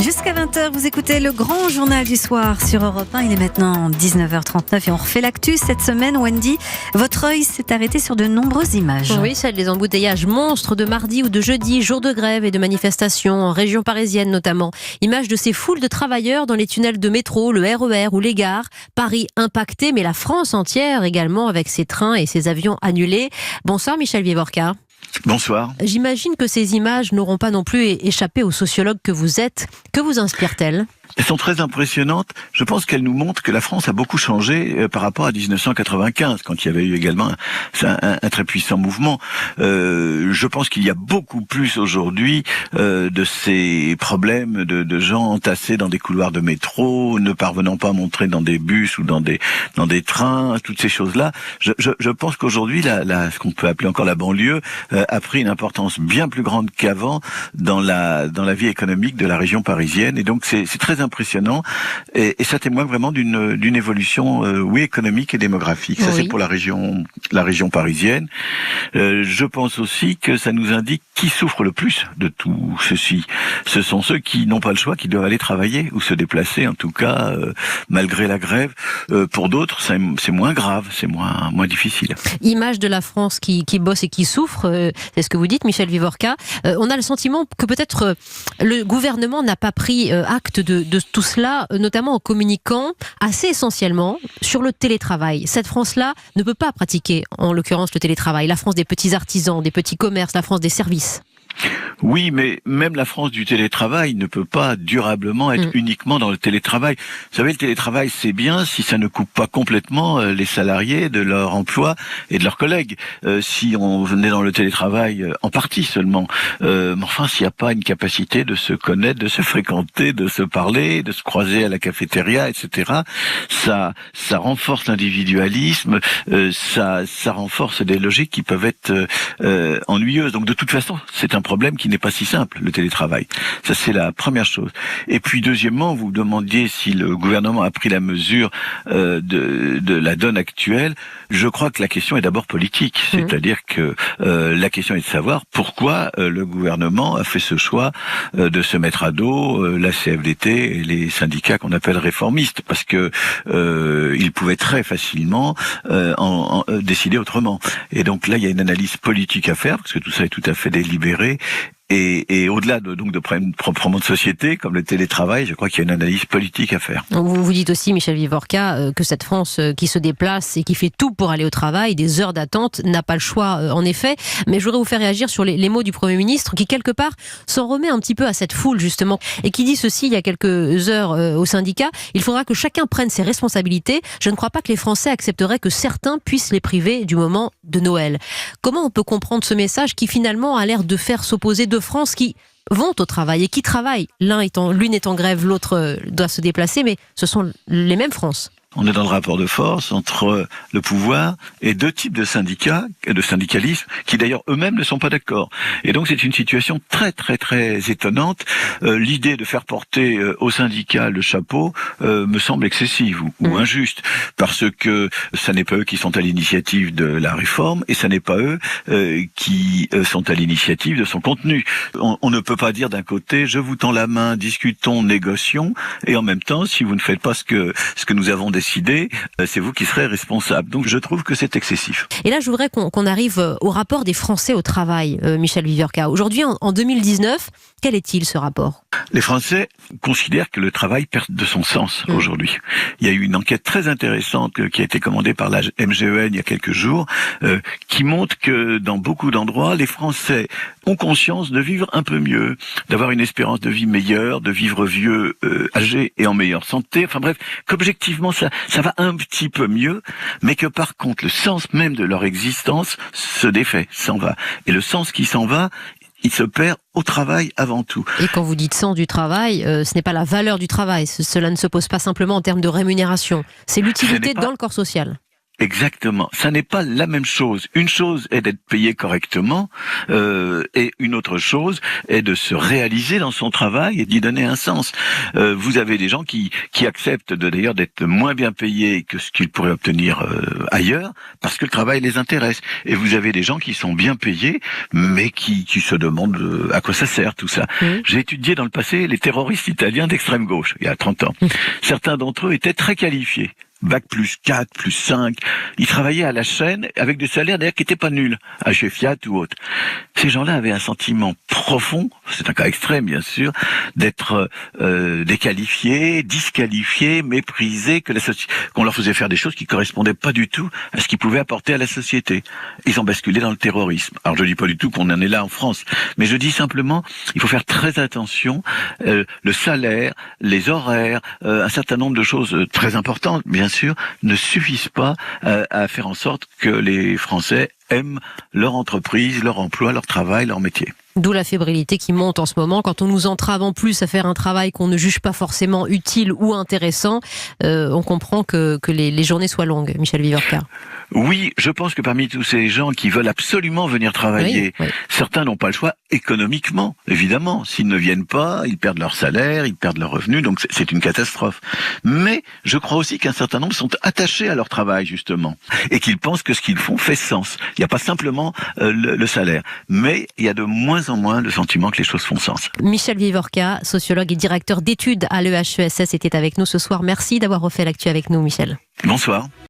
Jusqu'à 20h, vous écoutez le grand journal du soir sur Europe 1. Il est maintenant 19h39 et on refait l'actu cette semaine. Wendy, votre œil s'est arrêté sur de nombreuses images. Oui, celle des embouteillages monstres de mardi ou de jeudi, jour de grève et de manifestations en région parisienne notamment. Images de ces foules de travailleurs dans les tunnels de métro, le RER ou les gares. Paris impacté, mais la France entière également avec ses trains et ses avions annulés. Bonsoir Michel Vivorca. Bonsoir. J'imagine que ces images n'auront pas non plus échappé aux sociologues que vous êtes. Que vous inspirent-elles ? Elles sont très impressionnantes. Je pense qu'elles nous montrent que la France a beaucoup changé par rapport à 1995, quand il y avait eu également un très puissant mouvement. Je pense qu'il y a beaucoup plus aujourd'hui de ces problèmes de gens entassés dans des couloirs de métro, ne parvenant pas à monter dans des bus ou dans des trains, toutes ces choses-là. Je pense qu'aujourd'hui, ce qu'on peut appeler encore la banlieue, a pris une importance bien plus grande qu'avant dans la vie économique de la région parisienne. Et donc c'est très impressionnant et ça témoigne vraiment d'une évolution économique et démographique. Ça, oui. C'est pour la région parisienne. Je pense aussi que ça nous indique qui souffre le plus de tout ceci. Ce sont ceux qui n'ont pas le choix, qui doivent aller travailler ou se déplacer, en tout cas malgré la grève. Pour d'autres, c'est moins grave, c'est moins difficile. Image de la France qui bosse et qui souffre, c'est ce que vous dites Michel Vivorca. On a le sentiment que peut-être le gouvernement n'a pas pris acte de tout cela, notamment en communiquant assez essentiellement sur le télétravail. Cette France-là ne peut pas pratiquer, en l'occurrence, le télétravail. La France des petits artisans, des petits commerces, la France des services. Oui, mais même la France du télétravail ne peut pas durablement être uniquement dans le télétravail. Vous savez, le télétravail, c'est bien si ça ne coupe pas complètement les salariés de leur emploi et de leurs collègues. Si on venait dans le télétravail en partie seulement. Mais enfin, s'il n'y a pas une capacité de se connaître, de se fréquenter, de se parler, de se croiser à la cafétéria, etc., ça renforce l'individualisme, ça renforce des logiques qui peuvent être ennuyeuses. Donc de toute façon, c'est un problème qui n'est pas si simple, le télétravail. Ça, c'est la première chose. Et puis, deuxièmement, vous demandiez si le gouvernement a pris la mesure de la donne actuelle. Je crois que la question est d'abord politique. C'est-à-dire que la question est de savoir pourquoi le gouvernement a fait ce choix de se mettre à dos la CFDT et les syndicats qu'on appelle réformistes. Parce que ils pouvaient très facilement décider autrement. Et donc là, il y a une analyse politique à faire, parce que tout ça est tout à fait délibéré. Et au-delà de problèmes proprement de société, comme le télétravail, je crois qu'il y a une analyse politique à faire. Vous dites aussi, Michel Vivorca, que cette France qui se déplace et qui fait tout pour aller au travail, des heures d'attente, n'a pas le choix, en effet. Mais je voudrais vous faire réagir sur les mots du Premier ministre, qui quelque part s'en remet un petit peu à cette foule, justement, et qui dit ceci il y a quelques heures au syndicat: il faudra que chacun prenne ses responsabilités. Je ne crois pas que les Français accepteraient que certains puissent les priver du moment de Noël. Comment on peut comprendre ce message qui finalement a l'air de faire s'opposer deux France qui vont au travail et qui travaillent. L'une est en grève, l'autre doit se déplacer, mais ce sont les mêmes France. On est dans le rapport de force entre le pouvoir et deux types de syndicats, de syndicalisme, qui d'ailleurs eux-mêmes ne sont pas d'accord. Et donc c'est une situation très très très étonnante. L'idée de faire porter aux syndicats le chapeau me semble excessive ou injuste, parce que ça n'est pas eux qui sont à l'initiative de la réforme et ça n'est pas eux qui sont à l'initiative de son contenu. On ne peut pas dire d'un côté: je vous tends la main, discutons, négocions, et en même temps, si vous ne faites pas ce que nous avons décidé, c'est vous qui serez responsable. Donc je trouve que c'est excessif. Et là, je voudrais qu'on arrive au rapport des Français au travail, Michel Vivorca. Aujourd'hui, en 2019, quel est-il ce rapport ? Les Français considèrent que le travail perd de son sens aujourd'hui. Il y a eu une enquête très intéressante qui a été commandée par la MGEN il y a quelques jours, qui montre que dans beaucoup d'endroits, les Français ont conscience de vivre un peu mieux, d'avoir une espérance de vie meilleure, de vivre vieux, âgés et en meilleure santé. Enfin bref, qu'objectivement ça va un petit peu mieux, mais que par contre le sens même de leur existence se défait, s'en va. Et le sens qui s'en va, il se perd au travail avant tout. Et quand vous dites sens du travail, ce n'est pas la valeur du travail. Cela ne se pose pas simplement en termes de rémunération. C'est l'utilité dans le corps social. Exactement. Ça n'est pas la même chose. Une chose est d'être payé correctement, et une autre chose est de se réaliser dans son travail et d'y donner un sens. Vous avez des gens qui acceptent d'ailleurs d'être moins bien payés que ce qu'ils pourraient obtenir ailleurs, parce que le travail les intéresse. Et vous avez des gens qui sont bien payés, mais qui se demandent à quoi ça sert tout ça. J'ai étudié dans le passé les terroristes italiens d'extrême gauche, il y a 30 ans. Certains d'entre eux étaient très qualifiés. Bac plus 4, plus 5. Ils travaillaient à la chaîne avec des salaires d'ailleurs qui n'étaient pas nuls, à chez Fiat ou autre. Ces gens-là avaient un sentiment profond, c'est un cas extrême bien sûr, d'être déqualifiés, disqualifiés, méprisés, qu'on leur faisait faire des choses qui correspondaient pas du tout à ce qu'ils pouvaient apporter à la société. Ils ont basculé dans le terrorisme. Alors je dis pas du tout qu'on en est là en France, mais je dis simplement, il faut faire très attention, le salaire, les horaires, un certain nombre de choses très importantes, bien sûr, ne suffisent pas à faire en sorte que les Français aiment leur entreprise, leur emploi, leur travail, leur métier. D'où la fébrilité qui monte en ce moment. Quand on nous entrave en plus à faire un travail qu'on ne juge pas forcément utile ou intéressant, on comprend que les journées soient longues. Michel Vivorca. Oui, je pense que parmi tous ces gens qui veulent absolument venir travailler, oui. Certains n'ont pas le choix économiquement, évidemment. S'ils ne viennent pas, ils perdent leur salaire, ils perdent leurs revenus, donc c'est une catastrophe. Mais je crois aussi qu'un certain nombre sont attachés à leur travail, justement, et qu'ils pensent que ce qu'ils font fait sens. Il n'y a pas simplement le salaire, mais il y a de moins en moins le sentiment que les choses font sens. Michel Vivorca, sociologue et directeur d'études à l'EHESS, était avec nous ce soir. Merci d'avoir refait l'actu avec nous, Michel. Bonsoir.